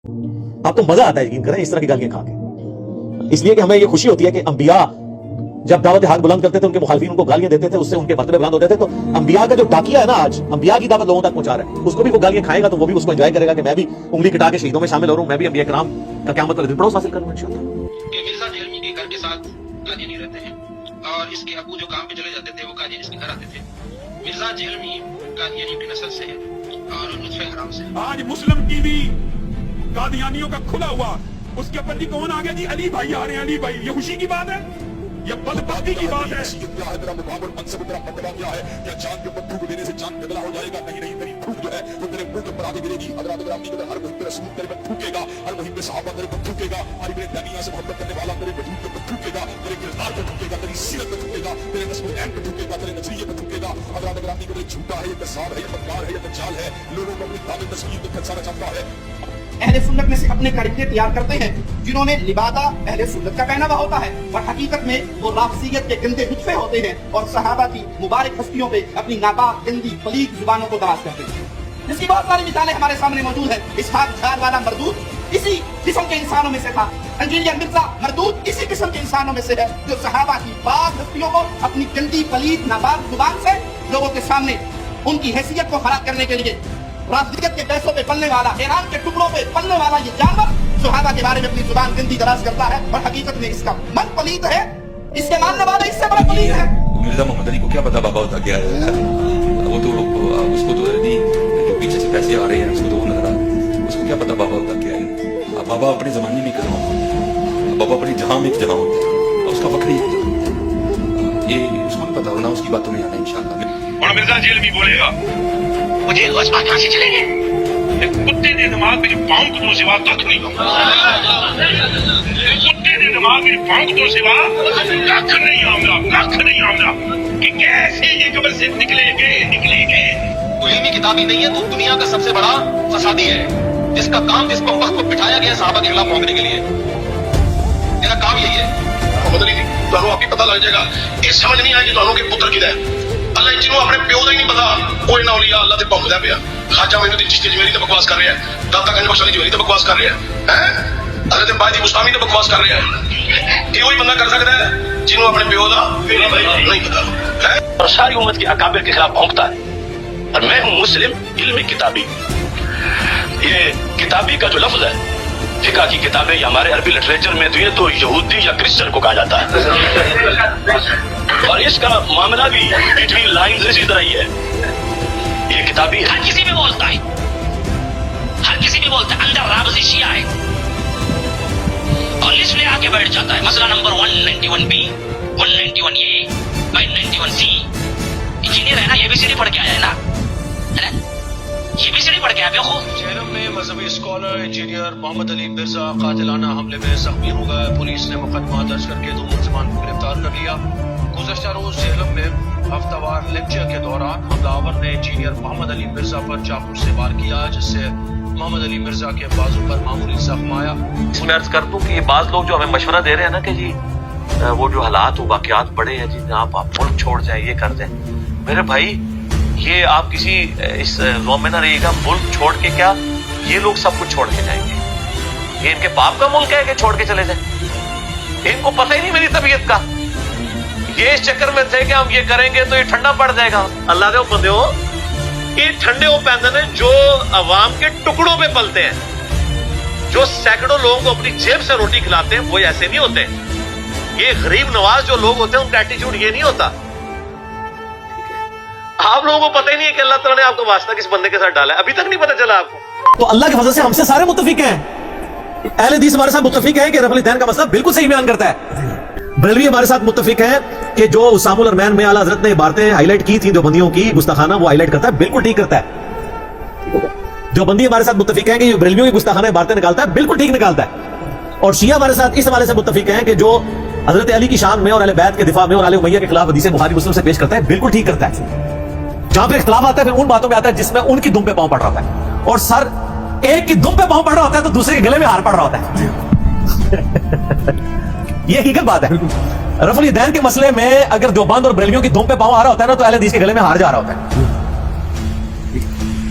آپ کو مزہ آتا ہے یقین کریں اس طرح کی گالیاں کھا کے, اس لیے کہ ہمیں یہ خوشی ہوتی ہے کہ انبیاء جب دعوت حق بلند کرتے تھے ان کے مخالفین ان کو گالیاں دیتے تھے, اس سے ان کے مرتبے بلند ہوتے تھے. تو انبیاء کا جو ڈاکیا ہے نا آج انبیاء کی دعوت لوگوں تک پہنچا رہا ہے, اس کو بھی وہ گالیاں کھائے گا تو وہ بھی اس کو انجوائے کرے گا کہ میں بھی انگلی کٹا کے شہیدوں میں شامل ہو رہا ہوں, میں بھی انبیاء کرام کا قیامت والے دن پڑوس حاصل کروں انشاءاللہ. کہ مرزا جیلمی کے گھر کے ساتھ قادیانی رہتے ہیں اور اس کے ابو جو کام پہ چلے جاتے تھے وہ قادیانی اس کے گھر آتے تھے. مرزا جیلمی قادیانی کی نسل سے ہے اور لطف حرام سے. آج مسلم ٹی وی قادیانیوں کا کھلا ہوا, اس کے اوپر جی کون آ گیا جی, علی بھائی آ رہے ہیں, علی بھائی. یہ خوشی کی بات ہے, یہ بدبختی کی بات ہے. میرا مقام اور منصب میرا مرتبہ کیا ہے, کیا چاند کے پتھر کو دینے سے چاند بدلا ہو جائے گا؟ نہیں نہیں, تیری تھوک جو ہے وہ تیرے منہ کے اوپر آ کے گرے گی. حضرات گرامی کے ہر محب رسول تیرے پر تھوکے گا, ہر محب صحابہ تیرے پر تھوکے گا, ہر ابن تیمیہ سے محبت کرنے والا تیرے وجود پر تھوکے گا, تیرے کردار پر تھوکے گا, تیری سیرت پر تھوکے گا, تیرے نسب العین پر تھوکے گا, تیرے نظریے پر تھوکے گا. حضرات گرامی کو یہ جھوٹا ہے, یہ کذاب ہے, یہ مکار ہے, یہ دجال ہے, لوگوں کو اپنی دعوت تشکیل میں پھنسانا چاہتا ہے. اہل سنت میں سے اپنے کرینڈے تیار کرتے ہیں جنہوں میں لبادہ اہل سنت کا پہناوا ہوتا ہے, اور حقیقت میں وہ رافضیت کے گندے نطفے ہوتے ہیں اور صحابہ کی مبارک ہستیوں پہ اپنی ناپاک گندی پلید زبانوں کو دراز کرتے ہیں, جس کی بہت ساری مثالیں ہمارے سامنے موجود ہیں. اسحاق جھاڑ والا مردود اسی قسم کے انسانوں میں سے تھا. انجینئر مرزا مردود اسی قسم کے انسانوں میں سے ہے جو صحابہ کی پاک ہستیوں کو اپنی گندی پلید ناپاک زبان سے لوگوں کے سامنے ان کی حیثیت کو خراب کرنے کے لیے رافضیت کے پیسوں پہ پلنے والا, ایران کے ٹکڑوں پہ پلنے والا یہ جانور صحابہ کے بارے میں اپنی زبان گندی دراز کرتا ہے, اور حقیقت میں اس کا من پلید ہے, اس کے ماننے والا اس سے بڑا پلید ہے. مرزا محمد علی کو کیا پتا بابا ہوتا کیا ہے, وہ تو اس کو تو جو پیچھے سے پیسے آ رہے ہیں اس کو تو وہ نظر آ رہا ہے, اس کو کیا پتا بابا ہوتا کیا ہے. بابا اپنے زمانے میں کرنا ہوتا, بابا اپنی جہاں میں جہاں ہوتا ہے, اس کا فخری یہ اس کو نہیں پتا ہونا, اس کی باتوں میں آنا انشاءاللہ. اور مرزا جیلمی بولے گا مجھے اس بات کہاں سے چلیں گے؟ ایک کتے نے دماغ میں پاؤں کو تو سوا کھ نہیں آؤں گا, کتے نے دماغ میں پاؤں کو تو سوا کھ نہیں آؤں گا, کھ نہیں آؤں گا. کہ کیسے یہ قبر سے نکلے گے. کوئی علمی کتابی نہیں ہے تو دنیا کا سب سے بڑا فسادی ہے, جس کا کام جس کو وقت کو بٹھایا گیا صحابہ کے خلاف بھونکنے کے لیے. میرا کام یہی ہے. محمد علی تو آپ کو پتا لگ جائے گا, یہ سمجھ نہیں آئے گی تو کے پتر کدھر ہے. اللہ جنوں اپنے پیو کا ہی نہیں پتا, کوئی نہ اولیاء اللہ تے بھونکدا پیا. خواجہ معینالدین چشتی جویری تے بکواس کر رہا ہے, داتا گنج بخش علی جویری تے بکواس کر رہا ہے, حضرت باجی مستامی تے بکواس کر رہا ہے. یہ وہی بندہ کر سکتا ہے جنوں اپنے پیو کا نہیں پتا, اور ساری امت کے اکابر کے خلاف بھونکتا ہے. اور میں ہوں مسلم علمی کتابی. یہ کتابی کا جو لفظ ہے فقہ کی کتابیں یا ہمارے عربی لٹریچر میں تو یہ تو یہودی یا کرسچن کو کہا جاتا ہے, اور اس کا معاملہ بھی بٹوین لائنز اسی طرح ہی ہے. یہ کتابی ہر کسی بھی بولتا ہے, ہر کسی بھی بولتا ہے اندر رابطی شیعہ ہے, اور لسٹ لے آ کے بیٹھ جاتا ہے. مسئلہ number 191B, 191A, 191C. Engineer ہے نا, یہ بھی سیڑھی پڑھ کے آیا ہے نا, یہ بھی سیڑھی پڑھ کے آیا بے خوب. جہلم میں مذہبی اسکالر انجینئر محمد علی مرزا قاتلانہ حملے میں زخمی ہو گئے. پولیس نے مقدمہ درج کر کے 2 ملزمان کو گرفتار کر لیا. گزشتہ روز جہلم میں ہفتہ وار لیکچر کے دوران حملہ آور نے انجینئر محمد علی مرزا پر چاقو سے وار کیا, جس سے محمد علی مرزا کے بازو پر معمولی زخم آیا. اس میں عرض کر دوں کہ یہ بعض لوگ جو ہمیں مشورہ دے رہے ہیں نا کہ جی وہ جو حالات و واقعات بڑے ہیں جی آپ ملک چھوڑ جائیں, یہ کر دیں. میرے بھائی یہ آپ کسی اس زوم میں نہ رہیے گا, ملک چھوڑ کے کیا یہ لوگ سب کچھ چھوڑ کے جائیں گے. یہ ان کے باپ کا ملک ہے کہ چھوڑ کے چلے جائیں, ان کو پتہ ہی نہیں میری طبیعت کا. یہ اس چکر میں تھے کہ ہم یہ کریں گے تو یہ ٹھنڈا پڑ جائے گا. اللہ دے بندے ہو, یہ ٹھنڈے وہ پیندن ہیں جو عوام کے ٹکڑوں پہ پلتے ہیں, جو سینکڑوں لوگوں کو اپنی جیب سے روٹی کھلاتے ہیں, وہ ایسے نہیں ہوتے. یہ غریب نواز جو لوگ ہوتے ہیں ان کا ایٹیچیوڈ یہ نہیں ہوتا. آپ لوگوں کو پتہ ہی نہیں ہے کہ اللہ تعالیٰ نے آپ کو واسطہ کس بندے کے ساتھ ڈالا ہے, ابھی تک نہیں پتہ چلا آپ کو. تو اللہ کے فضل سے ہم سے سارے متفق ہیں. اہل حدیث ہمارے ساتھ متفق ہیں کہ رفع الیدین کا مسئلہ بالکل صحیح بیان کرتا ہے. بریلوی ہمارے ساتھ متفق ہے کہ جو اسام الارمین میں اعلیٰ حضرت نے عبارتیں ہائی لائٹ کی تھیں جو بندیوں کی گستاخانہ, وہ ہائی لائٹ کرتا ہے, بالکل ٹھیک کرتا ہے. جو بندی ہمارے ساتھ متفق ہیں کہ جو بریلویوں کی گستاخانہ عبارتیں نکالتا ہے, بالکل ٹھیک نکالتا ہے. اور شیعہ ہمارے ساتھ اس حوالے سے متفق ہیں کہ جو حضرت علی کی شان میں اور اہل بیت کے دفاع میں اور آل امیہ کے خلاف حدیث بخاری مسلم سے پیش کرتا ہے, بالکل ٹھیک کرتا ہے. جہاں پہ اختلاف آتا ہے پھر ان باتوں میں آتا ہے جس میں ان کی دم پہ پاؤں پڑ رہا ہوتا ہے, اور سر ایک کی دم پہ پاؤں پڑ رہا ہوتا ہے تو دوسرے کے گلے میں ہار پڑ رہا ہوتا ہے. یہ حقیقت بات ہے. رفع الیدین کے مسئلے میں اگر دیوبند اور بریلویوں کی دم پہ پاؤں آ رہا ہوتا ہے نا, تو اہل حدیث کے گلے میں ہار جا رہا ہوتا ہے.